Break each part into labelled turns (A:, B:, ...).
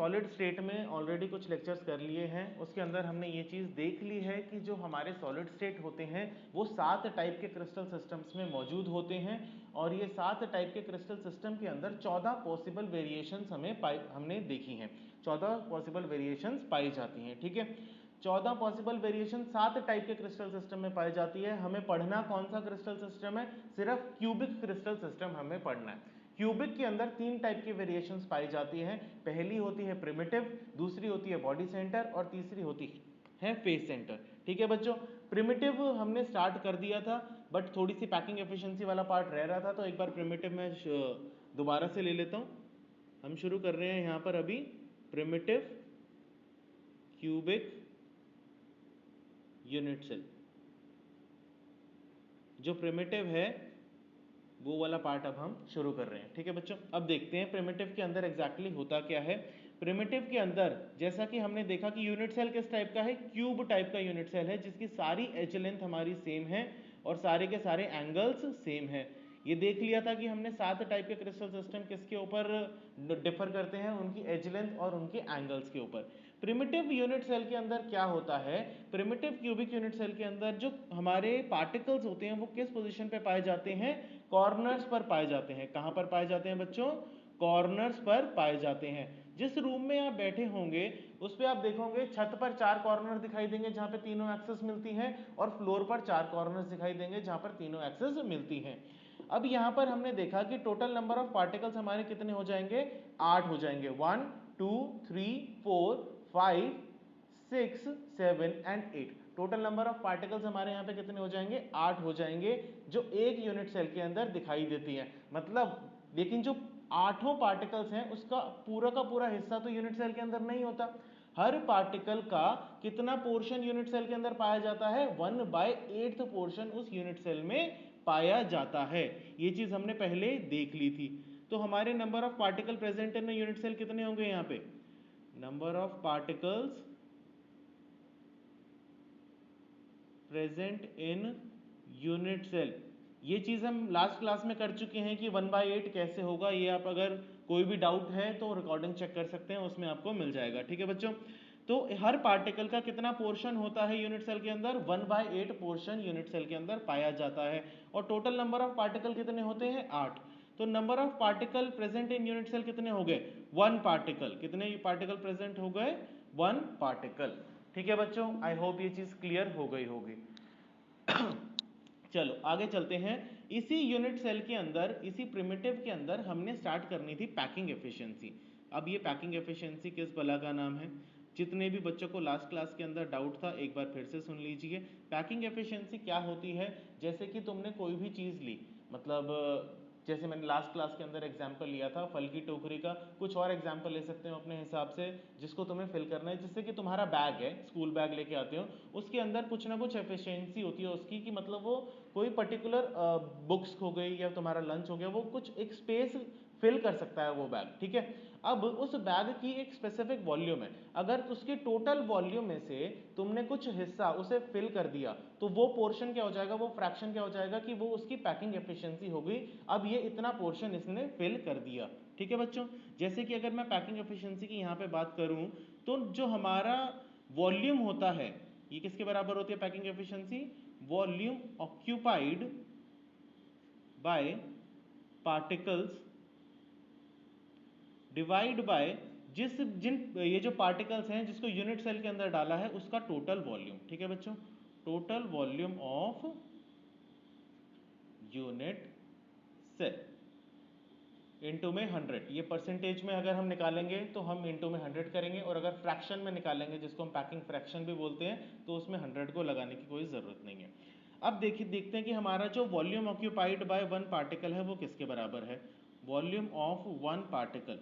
A: Solid state में already कुछ lectures कर लिए हैं, उसके अंदर हमने ये चीज़ देख ली है कि जो हमारे सॉलिड स्टेट होते हैं वो 7 टाइप के क्रिस्टल सिस्टम्स में मौजूद होते हैं, और ये 7 टाइप के क्रिस्टल सिस्टम के अंदर 14 पॉसिबल वेरिएशंस हमने देखी हैं, 14 पॉसिबल वेरिएशंस पाई जाती हैं। ठीक है, 14 पॉसिबल वेरिएशन 7 टाइप के क्रिस्टल सिस्टम में पाई जाती है। हमें पढ़ना कौन सा क्रिस्टल सिस्टम है? सिर्फ क्यूबिक क्रिस्टल सिस्टम हमें पढ़ना है। क्यूबिक के अंदर 3 टाइप की वेरिएशंस पाई जाती हैं। पहली होती है प्रिमिटिव, दूसरी होती है बॉडी सेंटर, और तीसरी होती है फेस सेंटर। ठीक है बच्चों, प्रिमिटिव हमने स्टार्ट कर दिया था, बट थोड़ी सी पैकिंग एफिशिएंसी वाला पार्ट रह रहा था, तो एक बार प्रिमिटिव में दोबारा से ले लेता हूं। हम शुरू कर रहे हैं यहां पर अभी प्रिमिटिव क्यूबिक यूनिट सेल। जो प्रिमिटिव है वो वाला पार्ट अब हम शुरू कर रहे हैं। ठीक है बच्चों, अब देखते हैं प्रिमिटिव के अंदर एग्जैक्टली होता क्या है। प्रिमिटिव के अंदर जैसा कि हमने देखा कि यूनिट सेल किस टाइप का है? क्यूब टाइप का यूनिट सेल है, जिसकी सारी एज लेंथ हमारी सेम है और सारे के सारे एंगल्स सेम है। ये देख लिया था कि हमने 7 टाइप के क्रिस्टल सिस्टम किसके ऊपर डिफर करते हैं? उनकी एज लेंथ और उनके एंगल्स के ऊपर। प्रिमिटिव यूनिट सेल के अंदर क्या होता है? प्रिमिटिव क्यूबिक यूनिट सेल के अंदर जो हमारे पार्टिकल्स होते हैं वो किस पोजीशन पे पाए जाते हैं? कॉर्नर्स पर पाए जाते हैं। कहां पर पाए जाते हैं बच्चों? कॉर्नर्स पर पाए जाते हैं। जिस रूम में आप बैठे होंगे उस पे आप देखोगे छत पर 4 कॉर्नर दिखाई देंगे जहां पे तीनों एक्सेस मिलती हैं, और फ्लोर पर 4 कॉर्नर्स दिखाई देंगे जहां पर तीनों एक्सेस मिलती हैं। अब यहां पर हमने देखा कि टोटल नंबर ऑफ पार्टिकल्स हमारे कितने हो जाएंगे? 8 हो जाएंगे। 1 2 3 4 5 6 7 and 8। Total number of particles हमारे यहाँ पे कितने हो जाएंगे? 8 हो जाएंगे, जो एक यूनिट सेल के अंदर दिखाई देती है। मतलब लेकिन जो 8 पार्टिकल्स हैं उसका का पूरा हिस्सा तो यूनिट सेल के अंदर नहीं होता। हर पार्टिकल का कितना पोर्शन यूनिट सेल के अंदर पाया जाता है? 1/8 पोर्शन उस यूनिट सेल में पाया जाता है। ये चीज हमने पहले देख ली थी। तो हमारे number of particle present in unit cell कितने होंगे? यहाँ पे number of particles present in unit cell, ये चीज हम लास्ट क्लास में कर चुके हैं कि 1/8 कैसे होगा। ये आप अगर कोई भी डाउट है तो रिकॉर्डिंग चेक कर सकते हैं, उसमें आपको मिल जाएगा। ठीक है बच्चों, तो हर पार्टिकल का कितना पोर्शन होता है यूनिट सेल के अंदर? 1/8 पोर्शन यूनिट सेल के अंदर पाया जाता है। और टोटल नंबर ऑफ पार्टिकल कितने होते हैं? 8। तो number of particle present in unit cell कितने हो गए? 1 पार्टिकल। कितने पार्टिकल प्रेजेंट हो गए? 1 पार्टिकल। ठीक है बच्चों, आई होप ये चीज क्लियर हो गई होगी। चलो आगे चलते हैं। इसी यूनिट सेल के अंदर, इसी प्रिमिटिव के अंदर हमने स्टार्ट करनी थी पैकिंग एफिशिएंसी। अब ये पैकिंग एफिशिएंसी किस बला का नाम है? जितने भी बच्चों को लास्ट क्लास के अंदर डाउट था एक बार फिर से सुन लीजिए। पैकिंग एफिशिएंसी क्या होती है? जैसे कि तुमने कोई भी चीज ली, मतलब जैसे मैंने लास्ट क्लास के अंदर एग्जाम्पल लिया था फल की टोकरी का, कुछ और एग्जाम्पल ले सकते हो अपने हिसाब से जिसको तुम्हें फिल करना है। जिससे कि तुम्हारा बैग है, स्कूल बैग लेके आते हो, उसके अंदर कुछ ना कुछ एफिशिएंसी होती है उसकी, कि मतलब वो कोई पर्टिकुलर बुक्स हो गई या तुम्हारा लंच हो गया, वो कुछ एक स्पेस फिल कर सकता है वो बैग। ठीक है, अब उस बैग की एक स्पेसिफिक वॉल्यूम है, अगर उसके टोटल वॉल्यूम में से तुमने कुछ हिस्सा उसे फिल कर दिया तो वो पोर्शन क्या हो जाएगा? वो फ्रैक्शन क्या हो जाएगा? कि वो उसकी पैकिंग एफिशिएंसी हो गई। अब ये इतना पोर्शन इसने फिल कर दिया। ठीक है बच्चों, जैसे कि अगर मैं पैकिंग एफिशिएंसी की यहाँ पे बात करूं तो जो हमारा वॉल्यूम होता है, ये किसके बराबर होती है packing efficiency? Volume occupied bye particles divide by ये जो पार्टिकल्स हैं जिसको यूनिट सेल के अंदर डाला है उसका टोटल वॉल्यूम। ठीक है बच्चों, total volume of unit cell into में 100। ये परसेंटेज में अगर हम निकालेंगे तो हम इनटू में 100 करेंगे, और अगर फ्रैक्शन में निकालेंगे जिसको हम पैकिंग फ्रैक्शन भी बोलते हैं तो उसमें 100 को लगाने की कोई जरूरत नहीं है। अब देखते हैं कि हमारा जो वॉल्यूम ऑक्यूपाइड बाय 1 पार्टिकल है वो किसके बराबर है? वॉल्यूम ऑफ 1 पार्टिकल,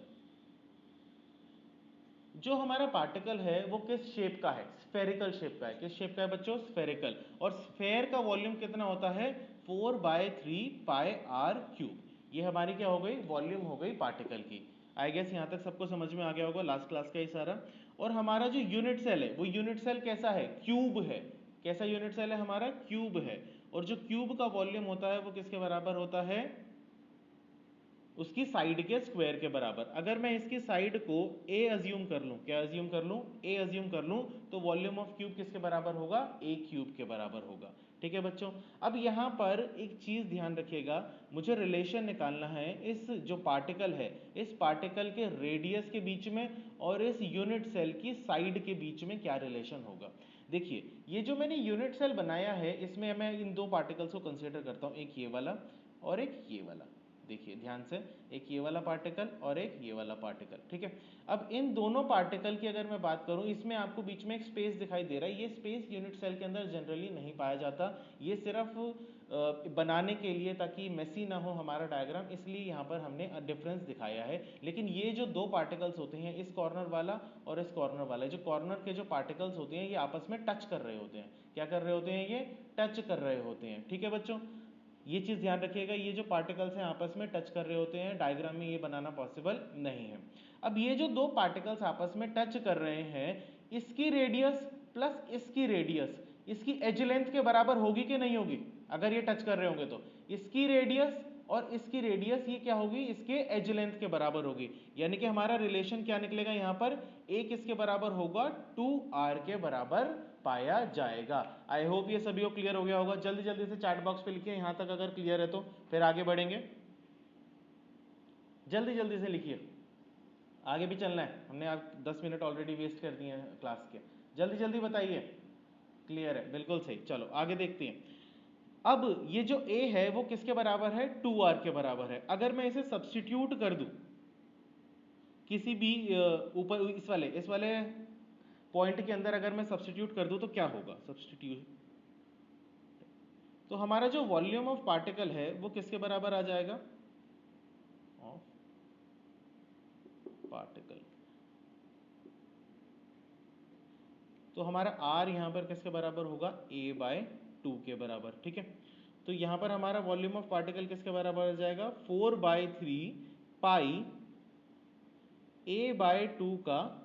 A: जो हमारा पार्टिकल है वो किस शेप का है? स्फेरिकल शेप का है। किस शेप का है बच्चों? स्फेरिकल। और स्फेयर का वॉल्यूम कितना होता है? 4/3 पाई आर क्यूब। ये हमारी क्या हो गई? वॉल्यूम हो गई पार्टिकल की। आई गेस यहां तक सबको समझ में आ गया होगा लास्ट क्लास का ही सारा। और हमारा जो यूनिट सेल है वो यूनिट सेल कैसा है? क्यूब है। कैसा यूनिट सेल है हमारा? क्यूब है। और जो क्यूब का वॉल्यूम होता है वो किसके बराबर होता है? उसकी साइड के स्क्वायर के बराबर। अगर मैं इसकी साइड को a अज्यूम कर लूं, क्या अज्यूम कर लूं, a अज्यूम कर लूं, तो वॉल्यूम ऑफ क्यूब किसके बराबर होगा, a क्यूब के बराबर होगा। ठीक है बच्चों, अब यहाँ पर एक चीज ध्यान रखिएगा, मुझे रिलेशन निकालना है इस जो पार्टिकल है, इस पार्टिकल के रेडियस के बीच में और इस यूनिट सेल की साइड के बीच में क्या रिलेशन होगा। देखिए ये जो मैंने यूनिट सेल बनाया है, इसमें मैं इन दो पार्टिकल्स को कंसीडर करता हूँ, एक ये वाला और एक ये वाला। देखिए ध्यान से, एक ये वाला पार्टिकल और एक ये वाला पार्टिकल। ठीक है, अब इन दोनों पार्टिकल की अगर मैं बात करूं, इसमें आपको बीच में एक स्पेस दिखाई दे रहा है, ये स्पेस यूनिट सेल के अंदर जनरली नहीं पाया जाता, ये सिर्फ बनाने के लिए, ताकि मेसी ना हो हमारा डायग्राम, इसलिए यहाँ पर हमने डिफरेंस दिखाया है। लेकिन ये जो दो पार्टिकल्स होते हैं, इस कॉर्नर वाला और इस कॉर्नर वाला, जो कॉर्नर के जो पार्टिकल्स होते हैं ये आपस में टच कर रहे होते हैं। क्या कर रहे होते हैं, ये टच कर रहे होते हैं। ठीक है बच्चों, ये चीज ध्यान रखिएगा, ये जो पार्टिकल्स हैं आपस में टच कर रहे होते हैं, डायग्राम में ये बनाना पॉसिबल नहीं है। अब ये जो दो पार्टिकल्स आपस में टच कर रहे हैं, इसकी रेडियस प्लस इसकी रेडियस इसकी एज लेंथ के बराबर होगी कि नहीं होगी। अगर ये टच कर रहे होंगे तो इसकी रेडियस और इसकी रेडियस ये क्या होगी, इसके एज लेंथ के बराबर होगी। यानी कि हमारा रिलेशन क्या निकलेगा यहाँ पर, a किसके बराबर होगा, 2r के बराबर पाया जाएगा। आई होप ये सभी को क्लियर हो गया होगा। जल्दी जल्दी से चैट बॉक्स पे लिखिए यहां तक अगर क्लियर है तो, फिर आगे बढ़ेंगे। जल्दी जल्दी से लिखिए, आगे भी चलना है, हमने आप 10 मिनट ऑलरेडी वेस्ट कर दिए हैं क्लास के। जल्दी जल्दी बताइए, क्लियर है, बिल्कुल सही। चलो आगे देखते हैं। अब ये जो a है वो किसके बराबर है, 2r के बराबर है। अगर मैं इसे सब्स्टिट्यूट कर दूं किसी भी ऊपर इस वाले पॉइंट के अंदर, अगर मैं सब्स्टिट्यूट कर दूं तो क्या होगा, सब्स्टिट्यूट, तो हमारा जो वॉल्यूम ऑफ पार्टिकल है वो किसके बराबर आ जाएगा, ऑफ पार्टिकल, तो हमारा r यहां पर किसके बराबर होगा, a/2 के बराबर। ठीक है, तो यहां पर हमारा वॉल्यूम ऑफ पार्टिकल किसके बराबर आ जाएगा, 4/3 पाई a/2 का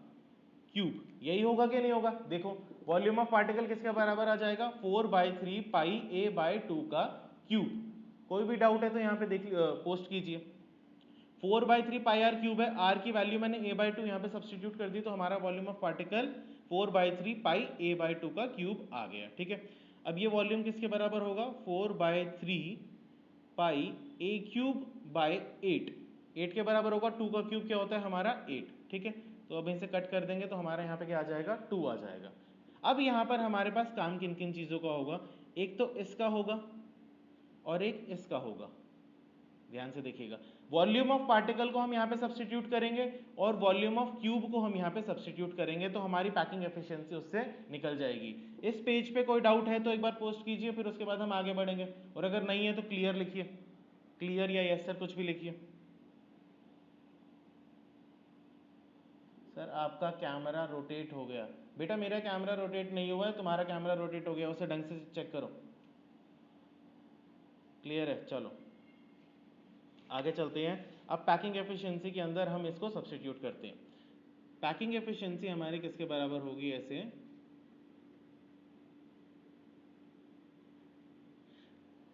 A: क्यूब। यही होगा कि नहीं होगा, देखो वॉल्यूम ऑफ पार्टिकल किसके बराबर आ जाएगा, 4/3 पाई a/2 का क्यूब। कोई भी डाउट है तो यहाँ पे देख पोस्ट कीजिए। 4/3 पाई आर क्यूब है, आर की वैल्यू मैंने a/2 यहाँ पे सब्स्टिट्यूट कर दी, तो हमारा volume of particle 4/3 pi a/2 का क्यूब आ गया। ठीक है, अब ये वॉल्यूम किसके बराबर होगा, 4/3 पाई a क्यूब बाय 8, 8 के बराबर होगा, 2 का क्यूब क्या होता है हमारा 8। ठीक है, तो अब इसे कट कर देंगे तो हमारे यहाँ पे क्या आ जाएगा, 2 आ जाएगा। अब यहाँ पर हमारे पास काम किन किन चीजों का होगा, एक तो इसका होगा और एक इसका होगा। ध्यान से देखिएगा, वॉल्यूम ऑफ पार्टिकल को हम यहाँ पे सब्स्टिट्यूट करेंगे और वॉल्यूम ऑफ क्यूब को हम यहाँ पे सब्स्टिट्यूट करेंगे, तो हमारी पैकिंग एफिशिएंसी उससे निकल जाएगी। इस पेज पे कोई डाउट है तो एक बार पोस्ट कीजिए, फिर उसके बाद हम आगे बढ़ेंगे, और अगर नहीं है तो क्लियर लिखिए, क्लियर या यस सर कुछ भी लिखिए। सर आपका कैमरा रोटेट हो गया, बेटा मेरा कैमरा रोटेट नहीं हुआ है, तुम्हारा कैमरा रोटेट हो गया, उसे ढंग से चेक करो। क्लियर है, चलो आगे चलते हैं। अब पैकिंग एफिशिएंसी के अंदर हम इसको सब्स्टिट्यूट करते हैं। पैकिंग एफिशिएंसी हमारी किसके बराबर होगी, ऐसे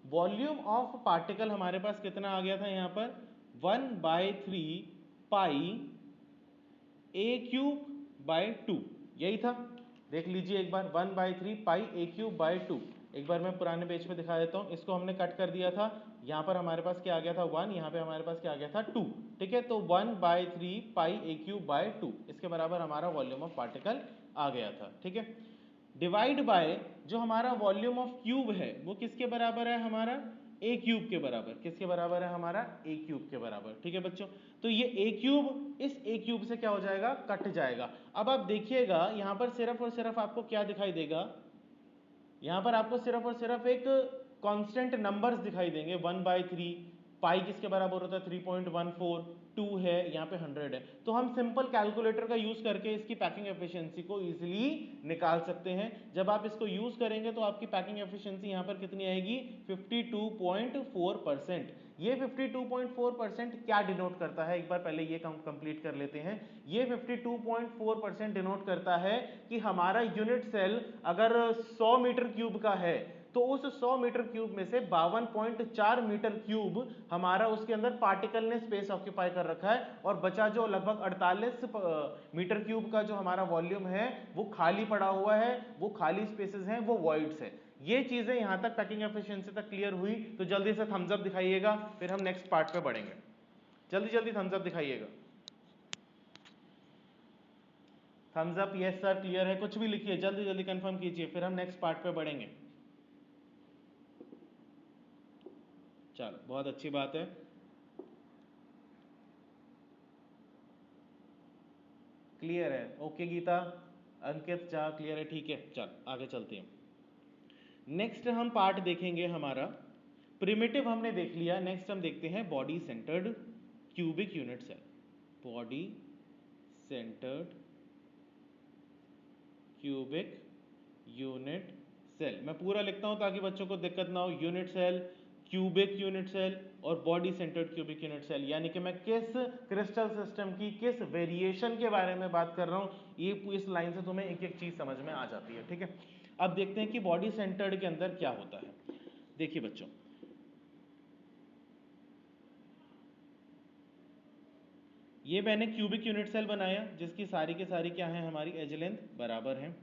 A: वॉल्यूम ऑफ पार्टिकल हमारे पास कितना आ गया था यहाँ पर, 1/3 पाई a³/2, यही था। देख लीजिए एक बार, 1/3 पाई a³/2। एक बार मैं पुराने पेज पे दिखा देता हूँ, इसको हमने कट कर दिया था, यहाँ पर हमारे पास क्या आ गया था 1, यहाँ पे हमारे पास क्या आ गया था 2। ठीक है, तो 1/3 पाई a³/2 इसके बराबर हमारा वॉल्यूम ऑफ पार्टिकल आ गया था। ठीक है, डिवाइड बाय जो हमारा वॉल्यूम ऑफ क्यूब है वो किसके बराबर है, हमारा a क्यूब के बराबर। किसके बराबर है, हमारा a क्यूब के बराबर। ठीक है बच्चों, तो ये a क्यूब इस a क्यूब से क्या हो जाएगा, कट जाएगा। अब आप देखिएगा यहाँ पर सिर्फ और सिर्फ आपको क्या दिखाई देगा, यहाँ पर आपको सिर्फ और सिर्फ एक कांस्टेंट नंबर्स दिखाई देंगे, 1/3 पाई किसके बराबर होता है 3.14, 2 है, यहाँ पे 100 है। तो हम सिंपल कैलकुलेटर का यूज करके इसकी पैकिंग एफिशिएंसी को इजीली निकाल सकते हैं। जब आप इसको यूज करेंगे तो आपकी पैकिंग एफिशिएंसी यहाँ पर कितनी आएगी, 52.4%। ये 52.4% क्या डिनोट करता है, एक बार पहले ये कंप्लीट कर लेते हैं। ये 52.4% डिनोट करता है कि हमारा यूनिट सेल अगर 100 मीटर क्यूब का है तो उस 100 मीटर क्यूब में से 52.4 मीटर क्यूब हमारा उसके अंदर पार्टिकल ने स्पेस ऑक्यूपाई कर रखा है, और बचा जो लगभग 48 मीटर क्यूब का जो हमारा वॉल्यूम है वो खाली पड़ा हुआ है, वो खाली स्पेसेस हैं, वो वॉइड्स है। ये चीजें यहां तक पैकिंग एफिशिएंसी तक क्लियर हुई, तो जल्दी से थम्स अप दिखाइएगा, फिर हम नेक्स्ट पार्ट पे बढ़ेंगे। जल्दी जल्दी थम्स अप दिखाइएगा। Thumbs up, yes sir, clear है, कुछ भी लिखिए, जल्दी जल्दी कंफर्म कीजिए, फिर हम नेक्स्ट पार्ट पे बढ़ेंगे। चलो, बहुत अच्छी बात है। क्लियर है, ओके गीता, अंकित झा क्लियर है, ठीक है, चल आगे चलते हैं। नेक्स्ट हम पार्ट देखेंगे हमारा प्रिमिटिव हमने देख लिया, नेक्स्ट हम देखते हैं body centred cubic unit cell. Body centred cubic unit cell, मैं पूरा लिखता हूं ताकि बच्चों को दिक्कत ना हो। Unit cell, cubic unit cell और body centred cubic unit cell, यानी कि मैं किस क्रिस्टल सिस्टम की किस वेरिएशन के बारे में बात कर रहा हूं, ये इस लाइन से तुम्हें एक एक चीज समझ में आ जाती है, ठीक है। अब देखते हैं कि बॉडी सेंटर्ड के अंदर क्या होता है। देखिए बच्चों, ये मैंने क्यूबिक यूनिट सेल बनाया जिसकी सारी के सारी क्या है, हमारी एज लेंथ बराबर है।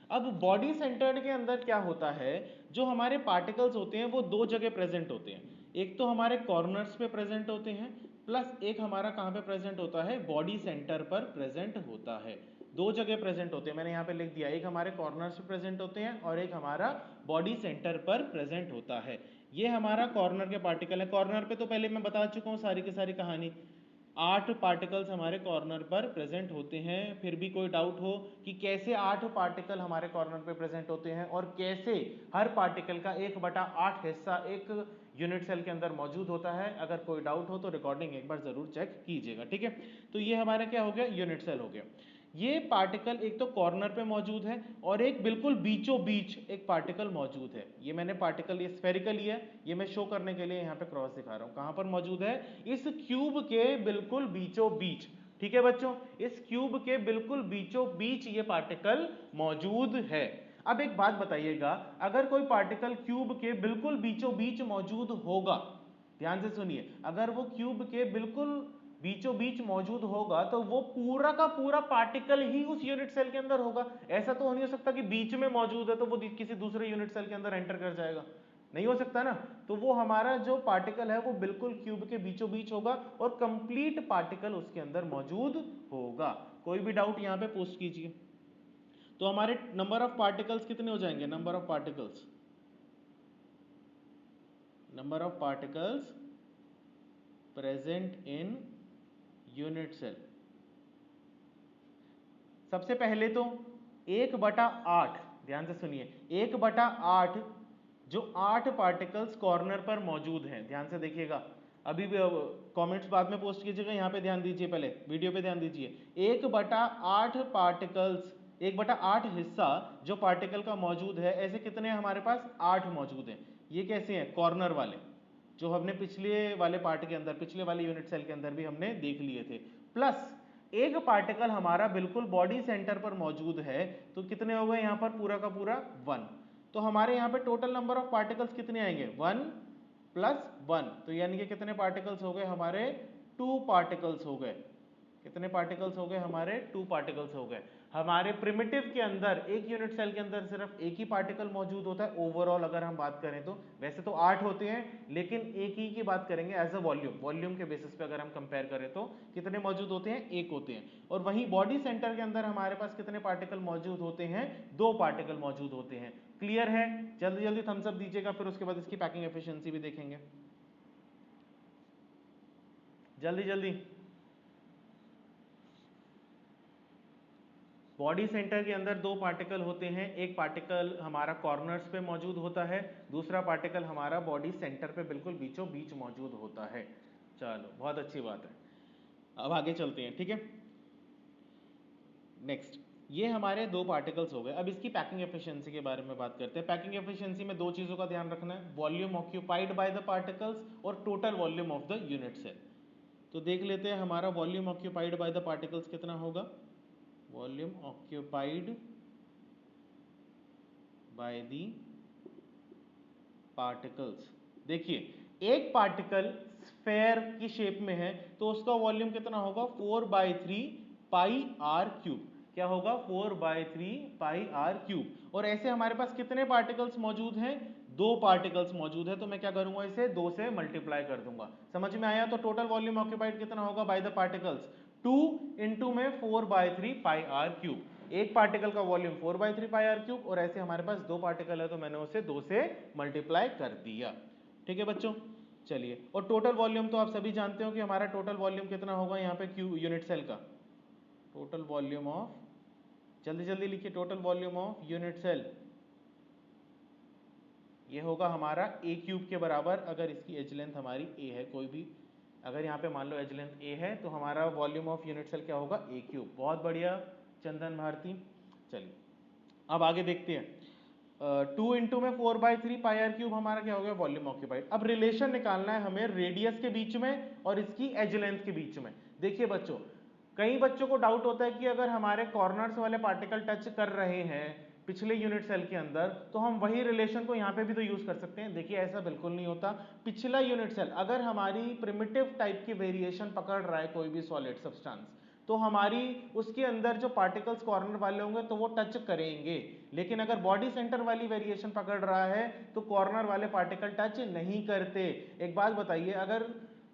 A: अब बॉडी सेंटर्ड के अंदर क्या होता है, जो हमारे पार्टिकल्स होते हैं वो दो जगह प्रेजेंट होते हैं। एक तो हमारे कॉर्नर्स पे प्रेजेंट होते हैं, प्लस एक हमारा कहां पे प्रेजेंट होता है, बॉडी सेंटर पर प्रेजेंट होता है। दो जगह प्रेजेंट होते हैं, मैंने यहाँ पे लिख दिया, एक हमारे कॉर्नर्स पे प्रेजेंट होते हैं और एक हमारा बॉडी सेंटर पर प्रेजेंट होता है। ये हमारा कॉर्नर के पार्टिकल है। कॉर्नर पे तो पहले मैं बता चुका हूँ सारी की सारी कहानी। 8 पार्टिकल्स हमारे कॉर्नर पर प्रेजेंट होते हैं। फिर भी कोई डाउट हो कि कैसे 8 पार्टिकल हमारे कॉर्नर पर प्रेजेंट होते हैं और कैसे हर पार्टिकल का 1/8 हिस्सा एक यूनिट सेल के अंदर मौजूद होता है, अगर कोई डाउट हो तो रिकॉर्डिंग एक बार जरूर चेक कीजिएगा, ठीक है। तो ये हमारा क्या हो गया, यूनिट सेल हो गया। ये पार्टिकल एक तो कॉर्नर पे मौजूद है और एक बिल्कुल बीचों बीच एक पार्टिकल मौजूद है। ये मैंने पार्टिकल, ये स्फेरिकल है, ये मैं शो करने के लिए यहाँ पे क्रॉस दिखा रहा हूँ। कहाँ पर मौजूद है, इस क्यूब के बिल्कुल बीचों बीच, ठीक है बच्चों, इस क्यूब के बिल्कुल बीचों बीच ये पार्टिकल मौजूद है। अब एक बात बताइएगा, अगर कोई पार्टिकल क्यूब के बिल्कुल बीचों बीच मौजूद होगा, ध्यान से सुनिए, अगर वो क्यूब के बिल्कुल बीचों बीच मौजूद होगा तो वो पूरा का पूरा पार्टिकल ही उस यूनिट सेल के अंदर होगा। ऐसा तो नहीं हो सकता कि बीच में मौजूद है तो वो किसी दूसरे यूनिट सेल के अंदर एंटर कर जाएगा, नहीं हो सकता ना। तो वो हमारा जो पार्टिकल है वो बिल्कुल क्यूब के बीचों बीच होगा और कंप्लीट पार्टिकल उसके अंदर मौजूद होगा। कोई भी डाउट यहां पे पोस्ट कीजिए। तो हमारे नंबर ऑफ पार्टिकल्स कितने हो जाएंगे, number of particles present in unit cell. सबसे पहले तो 1/8, ध्यान से सुनिए, 1/8 जो 8 पार्टिकल्स कॉर्नर पर मौजूद हैं, ध्यान से देखिएगा, अभी भी कमेंट्स बाद में पोस्ट कीजिएगा, यहाँ पे ध्यान दीजिए, पहले वीडियो पे ध्यान दीजिए। 1/8 पार्टिकल्स, 1/8 हिस्सा जो पार्टिकल का मौजूद है, ऐसे कितने हमारे पास 8 मौजूद हैं। ये कैसे हैं, कॉर्नर वाले, जो हमने पिछले वाले पार्ट के अंदर, पिछले वाले यूनिट सेल के अंदर भी हमने देख लिए थे। प्लस एक पार्टिकल हमारा बिल्कुल बॉडी सेंटर पर मौजूद है, तो कितने हो गए यहां पर, पूरा का पूरा 1। तो हमारे यहां पे टोटल नंबर ऑफ पार्टिकल्स कितने आएंगे, 1 + 1, तो यानी कि कितने पार्टिकल्स हो गए हमारे, 2 पार्टिकल्स हो गए। कितने पार्टिकल्स हो गए हमारे, 2 पार्टिकल्स हो गए। हमारे प्रिमिटिव के अंदर एक यूनिट सेल के अंदर सिर्फ एक ही पार्टिकल मौजूद होता है ओवरऑल, अगर हम बात करें तो। वैसे तो 8 होते हैं, लेकिन एक ही की बात करेंगे एज अ वॉल्यूम के बेसिस पे अगर हम कंपेयर करें तो कितने मौजूद होते हैं, एक होते हैं। और वहीं बॉडी सेंटर के अंदर हमारे पास कितने पार्टिकल मौजूद होते हैं, 2 पार्टिकल मौजूद होते हैं। क्लियर है, जल्दी जल्दी थम्स अप दीजिएगा, फिर उसके बाद इसकी पैकिंग एफिशिएंसी भी देखेंगे, जल्दी जल्दी। बॉडी सेंटर के अंदर 2 पार्टिकल होते हैं, एक पार्टिकल हमारा कॉर्नर्स पे मौजूद होता है, दूसरा पार्टिकल हमारा बॉडी सेंटर पे बिल्कुल बीचों बीच मौजूद होता है। चलो, बहुत अच्छी बात है, अब आगे चलते हैं, ठीक है। नेक्स्ट, ये हमारे 2 पार्टिकल्स हो गए। अब इसकी पैकिंग एफिशिएंसी के बारे में बात करते हैं। पैकिंग एफिशिएंसी में 2 चीजों का ध्यान रखना है, volume occupied by the particles और total volume of the unit cell. तो देख लेते हैं हमारा volume occupied by the particles कितना होगा, volume occupied by the particles. देखिए एक पार्टिकल स्फेयर की शेप में है तो उसका वॉल्यूम कितना होगा 4/3 पाई आर क्यूब। क्या होगा 4/3 पाई आर क्यूब। और ऐसे हमारे पास कितने पार्टिकल्स मौजूद हैं, 2 पार्टिकल्स मौजूद है, तो मैं क्या करूंगा इसे 2 से मल्टीप्लाई कर दूंगा। समझ में आया। तो टोटल वॉल्यूम ऑक्यूपाइड कितना होगा बाय द पार्टिकल्स 2 इंटू में 4/3 पाई आर क्यूब। एक पार्टिकल का वॉल्यूम 4/3 पाई आर क्यूब और ऐसे हमारे पास 2 पार्टिकल है तो मैंने उसे 2 से मल्टीप्लाई कर दिया। ठीक है बच्चों, चलिए। और टोटल वॉल्यूम तो आप सभी जानते हो कि हमारा टोटल वॉल्यूम कितना होगा यहाँ पे क्यू यूनिट सेल का। टोटल वॉल्यूम ऑफ, जल्दी जल्दी लिखिए, total volume of unit cell ये होगा हमारा ए क्यूब के बराबर। अगर इसकी एज लेंथ हमारी ए है, कोई भी अगर यहाँ पे मान लो एज लेंथ ए है तो हमारा वॉल्यूम ऑफ यूनिट सेल क्या होगा ए क्यूब। बहुत बढ़िया चंदन भारती। चलिए अब आगे देखते हैं। 2 इंटू में 4/3 पाई आर क्यूब हमारा क्या हो गया वॉल्यूम ऑक्यूपाइड। अब रिलेशन निकालना है हमें रेडियस के बीच में और इसकी एज लेंथ के बीच में। देखिए बच्चों, कई बच्चों को डाउट होता है कि अगर हमारे कॉर्नर्स वाले पार्टिकल टच कर रहे हैं पिछले यूनिट सेल के अंदर तो हम वही रिलेशन को यहाँ पे भी तो यूज कर सकते हैं। देखिए ऐसा बिल्कुल नहीं होता। पिछला यूनिट सेल अगर हमारी प्रिमिटिव टाइप की वेरिएशन पकड़ रहा है कोई भी सॉलिड सब्सटेंस तो हमारी उसके अंदर जो पार्टिकल्स कॉर्नर वाले होंगे तो वो टच करेंगे। लेकिन अगर बॉडी सेंटर वाली वेरिएशन पकड़ रहा है तो कॉर्नर वाले पार्टिकल टच नहीं करते। एक बात बताइए, अगर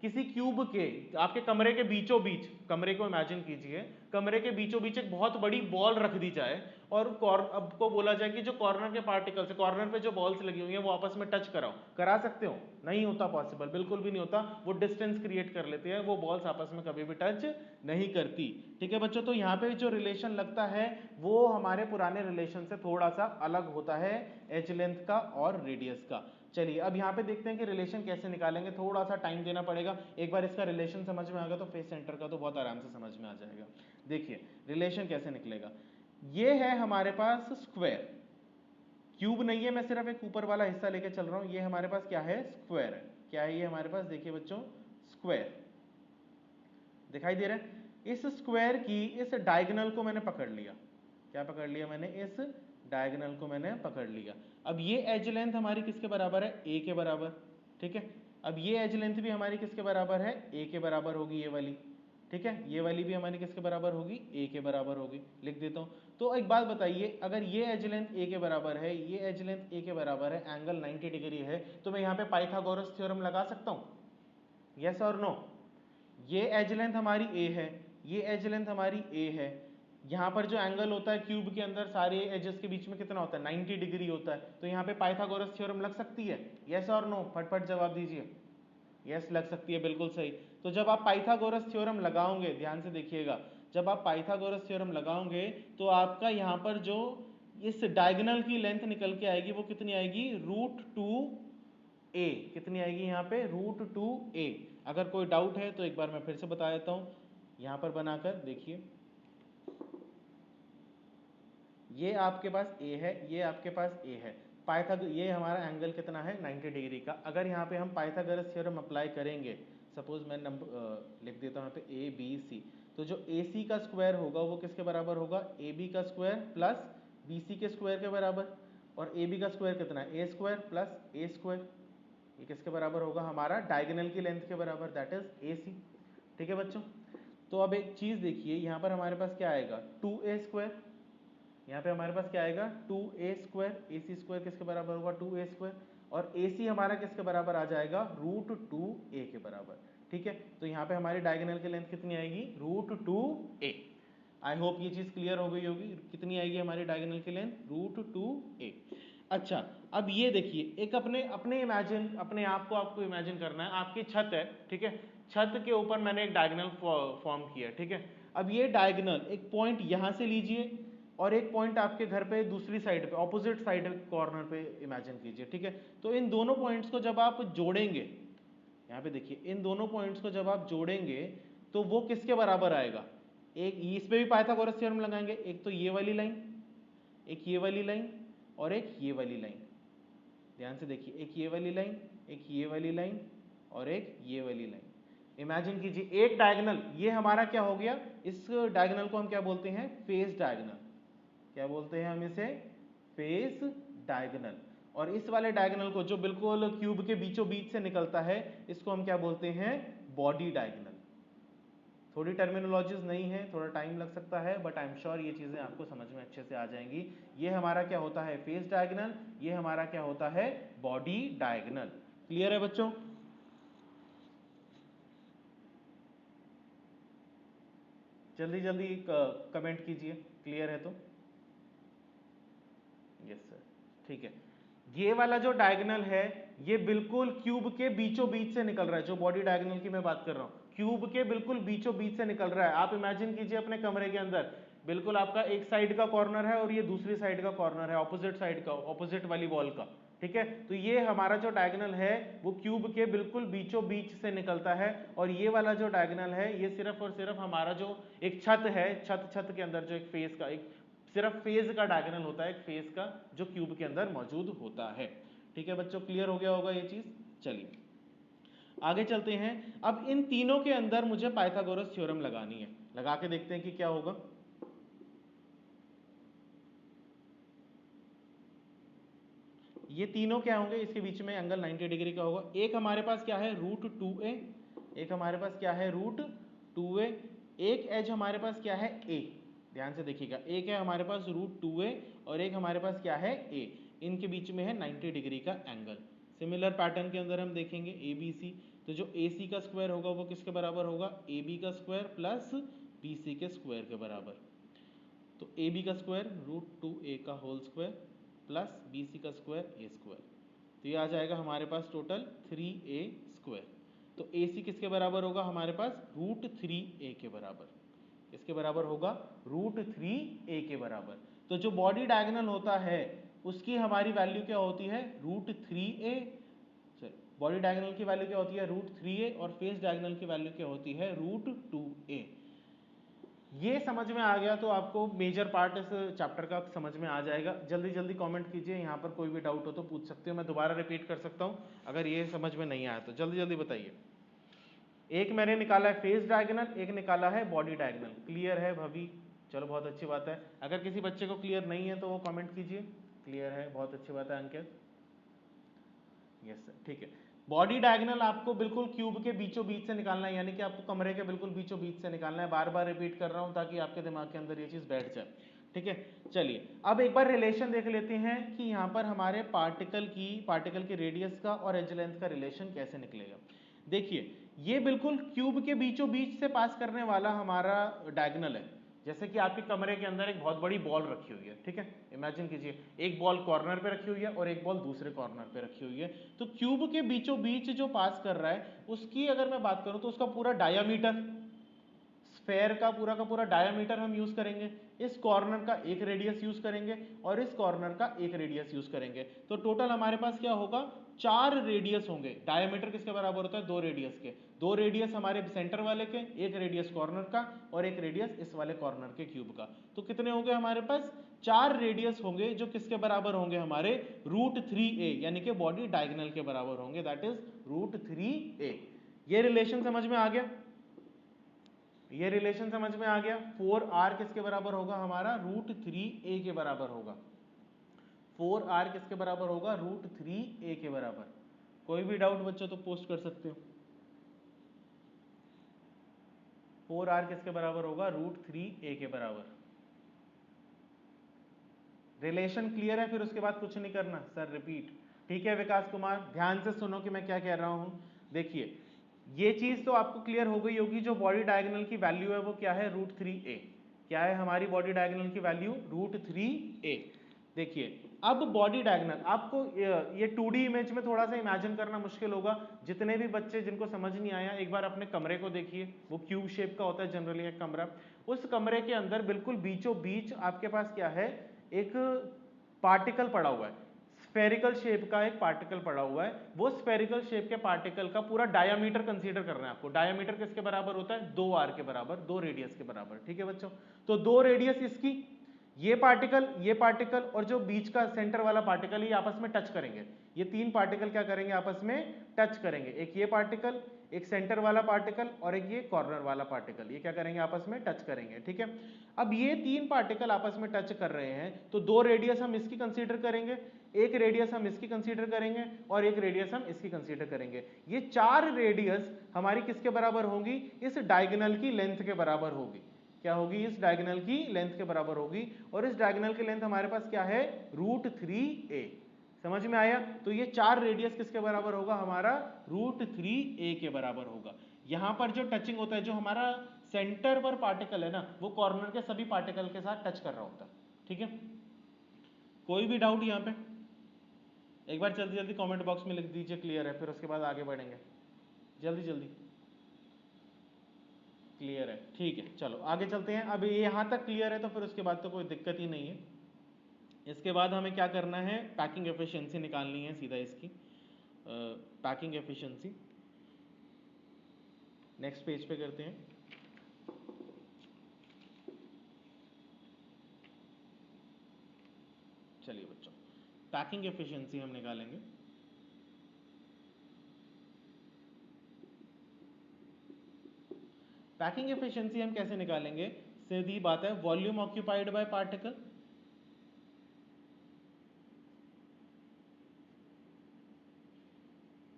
A: किसी क्यूब के आपके कमरे के बीचों बीच, कमरे को इमेजिन कीजिए, कमरे के बीचों बीच एक बहुत बड़ी बॉल रख दी जाए और अब को बोला जाए कि जो कॉर्नर के पार्टिकल्स है, कॉर्नर पे जो बॉल्स लगी हुई हैं वो आपस में टच कराओ, करा सकते हो? नहीं होता पॉसिबल, बिल्कुल भी नहीं होता। वो डिस्टेंस क्रिएट कर लेते हैं, वो बॉल्स आपस में कभी भी टच नहीं करती। ठीक है बच्चों, तो यहाँ पे जो रिलेशन लगता है वो हमारे पुराने रिलेशन से थोड़ा सा अलग होता है, एज लेंथ का और रेडियस का। चलिए अब यहाँ पे देखते हैं कि रिलेशन कैसे निकालेंगे। थोड़ा सा टाइम देना पड़ेगा। एक बार इसका रिलेशन समझ में आ गया तो फेस सेंटर का तो बहुत आराम से समझ में आ जाएगा। देखिए रिलेशन कैसे निकलेगा। ये है हमारे पास स्क्वायर, क्यूब नहीं है, मैं सिर्फ एक ऊपर वाला हिस्सा लेके चल रहा हूं। ये हमारे पास क्या है स्क्वायर है। क्या है ये हमारे पास, देखिए बच्चों स्क्वायर दिखाई दे रहा है। इस स्क्वायर की इस डायगोनल को मैंने पकड़ लिया। क्या पकड़ लिया मैंने, इस डायगोनल को मैंने पकड़ लिया। अब ये एज लेंथ हमारी किसके बराबर है, ए के बराबर। ठीक है, अब ये एज लेंथ भी हमारी किसके बराबर है, ए के बराबर होगी ये वाली। ठीक है, ये वाली भी हमारी किसके बराबर होगी, ए के बराबर होगी। लिख देता हूं। तो एक बात बताइए, अगर ये एज लेंथ ए के बराबर है, ये एज लेंथ ए के बराबर है, एंगल 90 डिग्री है, तो मैं यहाँ पे पाइथागोरस थ्योरम लगा सकता हूँ? यस और नो? ये एज लेंथ हमारी ए है, ये एज लेंथ हमारी ए है। यहाँ पर जो एंगल होता है क्यूब के अंदर सारे एजेस के बीच में कितना होता है, 90 डिग्री होता है। तो यहाँ पे पाइथागोरस थ्योरम लग सकती है? यस और नो? फटफट जवाब दीजिए। यस लग सकती है, बिल्कुल सही। तो जब आप पाइथागोरस थ्योरम लगाओगे, ध्यान से देखिएगा, जब आप पाइथागोरस थ्योरम लगाओगे तो आपका यहाँ पर जो इस डायगोनल की लेंथ निकल के आएगी वो कितनी आएगी, √2a। कितनी आएगी यहाँ पे, √2a। अगर कोई डाउट है तो एक बार मैं फिर से बता देता हूँ। यहाँ पर बनाकर देखिए, ये आपके पास a है, ये आपके पास a है। ये हमारा एंगल कितना है, 90 डिग्री का। अगर यहाँ पे हम पाइथागोरस थ्योरम अप्लाई करेंगे, सपोज मैं लिख देता हूँ यहाँ पे ए बी सी, तो जो ए सी का स्क्वायर होगा वो किसके बराबर होगा, ए बी का स्क्वायर प्लस बी सी के स्क्वायर के बराबर। और ए बी का स्क्वायर कितना है, ए स्क्वायर प्लस ए स्क्वायर। ये किसके बराबर होगा, हमारा डायगोनल की लेंथ के बराबर, दैट इज ए सी। ठीक है बच्चों, तो अब एक चीज देखिए, यहाँ पर हमारे पास क्या आएगा, 2a स्क्वायर। यहाँ पे हमारे पास क्या आएगा, 2a स्क्वायर। ए सी स्क्वायर किसके बराबर होगा, 2a स्क्वायर। और ए सी हमारा किसके बराबर आ जाएगा, √2a के बराबर। ठीक है, तो यहाँ पे हमारी डायगोनल की लेंथ कितनी आएगी, √2a। आई होप ये चीज क्लियर हो गई होगी। कितनी आएगी हमारी डायगोनल की लेंथ, √2a। अच्छा, अब ये देखिए, एक अपने आप को आपको इमेजिन करना है, आपकी छत है। ठीक है, छत के ऊपर मैंने एक डायगोनल फॉर्म किया। ठीक है, अब ये डायगोनल एक पॉइंट यहां से लीजिए और एक पॉइंट आपके घर पे दूसरी साइड पे, ऑपोजिट साइड कॉर्नर पे इमेजिन कीजिए। ठीक है, तो इन दोनों पॉइंट्स को जब आप जोड़ेंगे, यहाँ पे देखिए, इन दोनों पॉइंट्स को जब आप जोड़ेंगे तो वो किसके बराबर आएगा, एक इस पे भी पाइथागोरस थ्योरम लगाएंगे, एक तो ये वाली लाइन, एक ये वाली लाइन और एक ये वाली लाइन। ध्यान से देखिए, एक ये वाली लाइन, एक ये वाली लाइन और एक ये वाली लाइन। इमेजिन कीजिए एक डायगोनल, ये हमारा क्या हो गया, इस डायगोनल को हम क्या बोलते हैं, फेस डायगोनल। क्या बोलते हैं हम इसे, फेस डायगोनल। और इस वाले डायगोनल को जो बिल्कुल क्यूब के बीचों बीच से निकलता है, इसको हम क्या बोलते हैं, बॉडी डायगोनल। थोड़ी टर्मिनोलॉजीज नहीं है, थोड़ा टाइम लग सकता है, बट आई एम श्योर ये चीजें आपको समझ में अच्छे से आ जाएंगी। ये हमारा क्या होता है, फेस डायगोनल, ये हमारा क्या होता है, बॉडी डायगोनल। क्लियर है बच्चों? जल्दी जल्दी कमेंट कीजिए, क्लियर है तो। यस सर, ठीक है। ये वाला जो डायगोनल है, ये बिल्कुल क्यूब के बीचों बीच से निकल रहा है, जो बॉडी डायगोनल की मैं बात कर रहा हूँ, क्यूब के बिल्कुल बीचों बीच से निकल रहा है। आप इमेजिन कीजिए अपने कमरे के अंदर बिल्कुल आपका एक साइड का कॉर्नर है और ये दूसरी साइड का कॉर्नर है, ऑपोजिट साइड का, ऑपोजिट वाली वॉल का, ठीक है। तो ये हमारा जो डायगोनल है वो क्यूब के बिल्कुल बीचों बीच से निकलता है, और ये वाला जो डायगोनल है ये सिर्फ और सिर्फ हमारा जो एक छत है, छत के अंदर जो एक फेस का, एक सिर्फ फेज का डायगोनल होता है, एक फेज का, जो क्यूब के अंदर मौजूद होता है। ठीक है बच्चों, क्लियर हो गया होगा ये चीज। चलिए आगे चलते हैं। अब इन तीनों के अंदर मुझे पाइथागोरस थ्योरम लगानी है, लगा के देखते हैं कि क्या होगा। ये तीनों क्या होंगे, इसके बीच में एंगल 90 डिग्री का होगा। एक हमारे पास क्या है, √2a, एक हमारे पास क्या है, √2a, एक एज हमारे पास क्या है, a। ध्यान से देखिएगा, एक है हमारे पास √2a और एक हमारे पास क्या है, a। इनके बीच में है 90 डिग्री का एंगल। सिमिलर पैटर्न के अंदर हम देखेंगे ABC, तो जो AC का स्क्वायर होगा वो किसके बराबर होगा, AB का स्क्वायर प्लस BC के स्क्वायर के बराबर। तो AB का स्क्वायर √2a का होल स्क्वायर प्लस BC का स्क्वायर a स्क्वायर, तो ये आ जाएगा हमारे पास टोटल 3a स्क्वायर। तो AC किसके बराबर होगा हमारे पास, √3a के बराबर। किसके बराबर होगा, √3a के बराबर। तो जो बॉडी डायगोनल होता है उसकी हमारी वैल्यू क्या होती है, √3a। बॉडी डायगोनल की वैल्यू क्या होती है, √3a, और फेस डायगोनल की वैल्यू क्या होती है, √2a। ये समझ में आ गया तो आपको मेजर पार्ट इस चैप्टर का समझ में आ जाएगा। जल्दी जल्दी कमेंट कीजिए, यहाँ पर कोई भी डाउट हो तो पूछ सकते हो, मैं दोबारा रिपीट कर सकता हूँ अगर ये समझ में नहीं आया तो। जल्दी जल्दी बताइए। एक मैंने निकाला है फेस डायगोनल, एक निकाला है बॉडी डायगोनल। क्लियर है भवी? चलो बहुत अच्छी बात है। अगर किसी बच्चे को क्लियर नहीं है तो वो कमेंट कीजिए। क्लियर है, बहुत अच्छी बात है अंकित। यस सर, ठीक है। बॉडी डायगोनल आपको बिल्कुल क्यूब के बीचों बीच से निकालना है, यानी कि आपको कमरे के बिल्कुल बीचों बीच से निकालना है। बार बार रिपीट कर रहा हूं ताकि आपके दिमाग के अंदर ये चीज बैठ जाए, ठीक है। चलिए अब एक बार रिलेशन देख लेते हैं कि यहाँ पर हमारे पार्टिकल की रेडियस का और एज लेंथ का रिलेशन कैसे निकलेगा। देखिए ये बिल्कुल क्यूब के बीचों बीच से पास करने वाला हमारा डायगोनल है। जैसे कि आपके कमरे के अंदर एक बहुत बड़ी बॉल रखी हुई है, ठीक है। इमेजिन कीजिए एक बॉल कॉर्नर पे रखी हुई है और एक बॉल दूसरे कॉर्नर पे रखी हुई है। तो क्यूब के बीचों बीच जो पास कर रहा है उसकी अगर मैं बात करूं तो उसका पूरा डायामीटर, स्फेयर का पूरा डायामीटर हम यूज करेंगे। इस कॉर्नर का एक रेडियस यूज करेंगे और इस कॉर्नर का एक रेडियस यूज करेंगे। तो टोटल हमारे पास क्या होगा, 4 रेडियस होंगे। डायमीटर किसके बराबर होता है, 2 रेडियस के। 2 रेडियस हमारे सेंटर वाले के, एक रेडियस कॉर्नर का और एक रेडियस इस वाले कॉर्नर के क्यूब का। तो कितने होंगे हमारे पास, 4 रेडियस होंगे जो किसके बराबर होंगे, हमारे √3a, यानी कि बॉडी डायगोनल के बराबर होंगे, दैट इज √3a। ये रिलेशन समझ में आ गया, ये रिलेशन समझ में आ गया। 4r किसके बराबर होगा हमारा, √3a के बराबर होगा। 4r किसके बराबर होगा, √3a के बराबर। कोई भी डाउट बच्चों तो पोस्ट कर सकते हो। 4r किसके बराबर होगा, √3a के बराबर। रिलेशन क्लियर है, फिर उसके बाद कुछ नहीं करना सर, रिपीट। ठीक है विकास कुमार, ध्यान से सुनो कि मैं क्या कह रहा हूं। देखिए ये चीज तो आपको क्लियर हो गई होगी, जो बॉडी डायगोनल की वैल्यू है वो क्या है, √3a। क्या है हमारी बॉडी डायगोनल की वैल्यू, √3a। देखिए अब बॉडी डायगोनल आपको ये 2D इमेज में थोड़ा सा इमेजिन करना मुश्किल होगा। जितने भी बच्चे जिनको समझ नहीं आया, एक बार अपने कमरे को देखिए, वो क्यूब शेप का होता है जनरली एक कमरा। उस कमरे के अंदर बिल्कुल बीचों बीच आपके पास क्या है, एक पार्टिकल पड़ा हुआ है, स्फेरिकल शेप का एक पार्टिकल पड़ा हुआ है। वो स्फेरिकल शेप के पार्टिकल का पूरा डायामीटर कंसीडर करना है आपको। डायामीटर किसके बराबर होता है, 2r के बराबर, 2 रेडियस के बराबर, ठीक है बच्चों। तो 2 रेडियस इसकी, ये पार्टिकल और जो बीच का सेंटर वाला पार्टिकल, ये आपस में टच करेंगे। ये 3 पार्टिकल क्या करेंगे, आपस में टच करेंगे। एक ये पार्टिकल, एक सेंटर वाला पार्टिकल और एक ये कॉर्नर वाला पार्टिकल, ये क्या करेंगे, आपस में टच करेंगे, ठीक है। अब ये 3 पार्टिकल आपस में टच कर रहे हैं तो 2 रेडियस हम इसकी कंसीडर करेंगे, एक रेडियस हम इसकी कंसीडर करेंगे और एक रेडियस हम इसकी कंसीडर करेंगे। ये 4 रेडियस हमारी किसके बराबर होगी? इस डायगोनल की लेंथ के बराबर होगी। क्या होगी? इस डायगोनल की लेंथ के बराबर होगी। और इस डायगोनल की लेंथ हमारे पास क्या है? √3a। समझ में आया? तो ये 4 रेडियस किसके बराबर होगा? हमारा √3a के बराबर होगा। यहां पर जो टचिंग होता है, जो हमारा सेंटर पर पार्टिकल है ना, वो कॉर्नर के सभी पार्टिकल के साथ टच कर रहा होता है। ठीक है, कोई भी डाउट यहां पे? एक बार जल्दी जल्दी कमेंट बॉक्स में लिख दीजिए क्लियर है, फिर उसके बाद आगे बढ़ेंगे। जल्दी जल्दी क्लियर है? ठीक है, चलो आगे चलते हैं। अब ये यहां तक क्लियर है तो फिर उसके बाद तो कोई दिक्कत ही नहीं है। इसके बाद हमें क्या करना है? पैकिंग एफिशिएंसी निकालनी है सीधा इसकी। पैकिंग एफिशिएंसी नेक्स्ट पेज पे करते हैं। चलिए बच्चों, पैकिंग एफिशिएंसी हम निकालेंगे। पैकिंग एफिशिएंसी हम कैसे निकालेंगे? सीधी बात है, volume occupied bye particle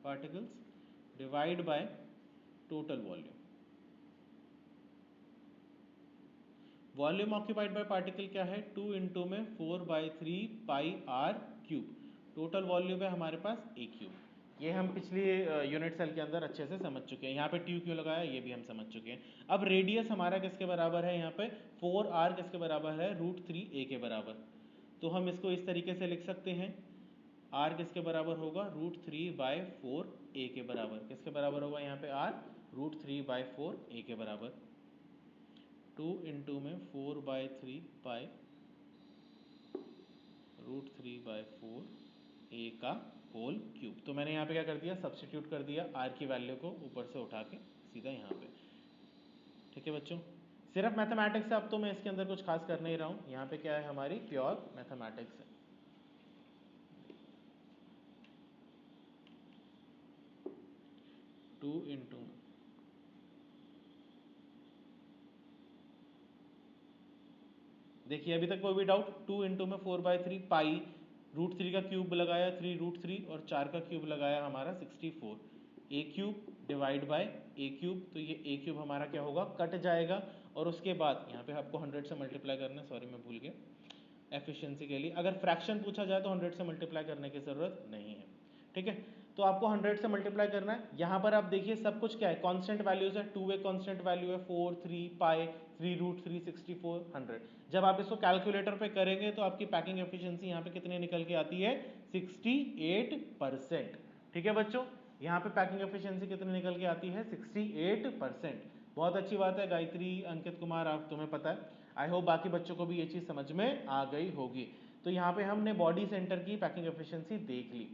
A: particles divide by total volume. Volume occupied bye particle क्या है? 2 इंटू में 4/3 पाई आर क्यूब। टोटल वॉल्यूम है हमारे पास ए क्यूब। ये हम पिछली यूनिट सेल के अंदर अच्छे से समझ चुके हैं। यहाँ पे ट्यू क्यों लगाया ये भी हम समझ चुके हैं। अब रेडियस हमारा किसके बराबर है? यहाँ पे 4r किसके बराबर है? √3a के बराबर। तो हम इसको इस तरीके से लिख सकते हैं, r किसके बराबर होगा? √3/4a के बराबर। किसके बराबर होगा यहाँ पे r? √3/4a के बराबर। 2 इंटू में 4/3 पाई √3/4 a का होल क्यूब। तो मैंने यहाँ पे क्या कर दिया? सब्स्टिट्यूट कर दिया r की वैल्यू को ऊपर से उठा के सीधा यहाँ पे। ठीक है बच्चों, सिर्फ मैथमेटिक्स है, अब तो मैं इसके अंदर कुछ खास कर नहीं रहा हूँ। यहाँ पे क्या है? हमारी प्योर मैथमेटिक्स है। टू इंटू देखिए अभी तक कोई भी डाउट? 2 इंटू में 4/3 पाई √3 का क्यूब लगाया 3√3 और 4 का क्यूब लगाया हमारा 64। A cube divide by a cube, तो ये ए क्यूब हमारा क्या होगा? कट जाएगा। और उसके बाद यहाँ पे आपको 100 से मल्टीप्लाई करना है, सॉरी मैं भूल गया। एफिशिएंसी के लिए अगर फ्रैक्शन पूछा जाए तो 100 से मल्टीप्लाई करने की जरूरत नहीं है। ठीक है, तो आपको 100 से मल्टीप्लाई करना है। यहाँ पर आप देखिए सब कुछ क्या है? कांस्टेंट वैल्यूज है। 2 कांस्टेंट वैल्यू है, 4, 3 पाई 3√3 64 100। जब आप इसको कैलकुलेटर पे करेंगे तो आपकी पैकिंग एफिशिएंसी यहाँ पे कितने निकल के आती है? 68%। ठीक है बच्चों, यहाँ पे पैकिंग एफिशिएंसी कितनी निकल के आती है? 68%। बहुत अच्छी बात है गायत्री, अंकित कुमार, आप तुम्हें पता है। आई होप बाकी बच्चों को भी ये चीज समझ में आ गई होगी। तो यहाँ पे हमने बॉडी सेंटर की पैकिंग एफिशिएंसी देख ली।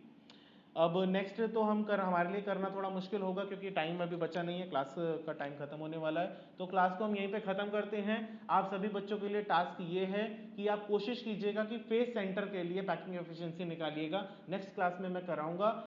A: अब नेक्स्ट तो हमारे लिए करना थोड़ा मुश्किल होगा क्योंकि टाइम अभी बचा नहीं है, क्लास का टाइम खत्म होने वाला है। तो क्लास को हम यहीं पे खत्म करते हैं। आप सभी बच्चों के लिए टास्क ये है कि आप कोशिश कीजिएगा कि फेस सेंटर के लिए पैकिंग एफिशिएंसी निकालिएगा। नेक्स्ट क्लास में मैं कराऊंगा।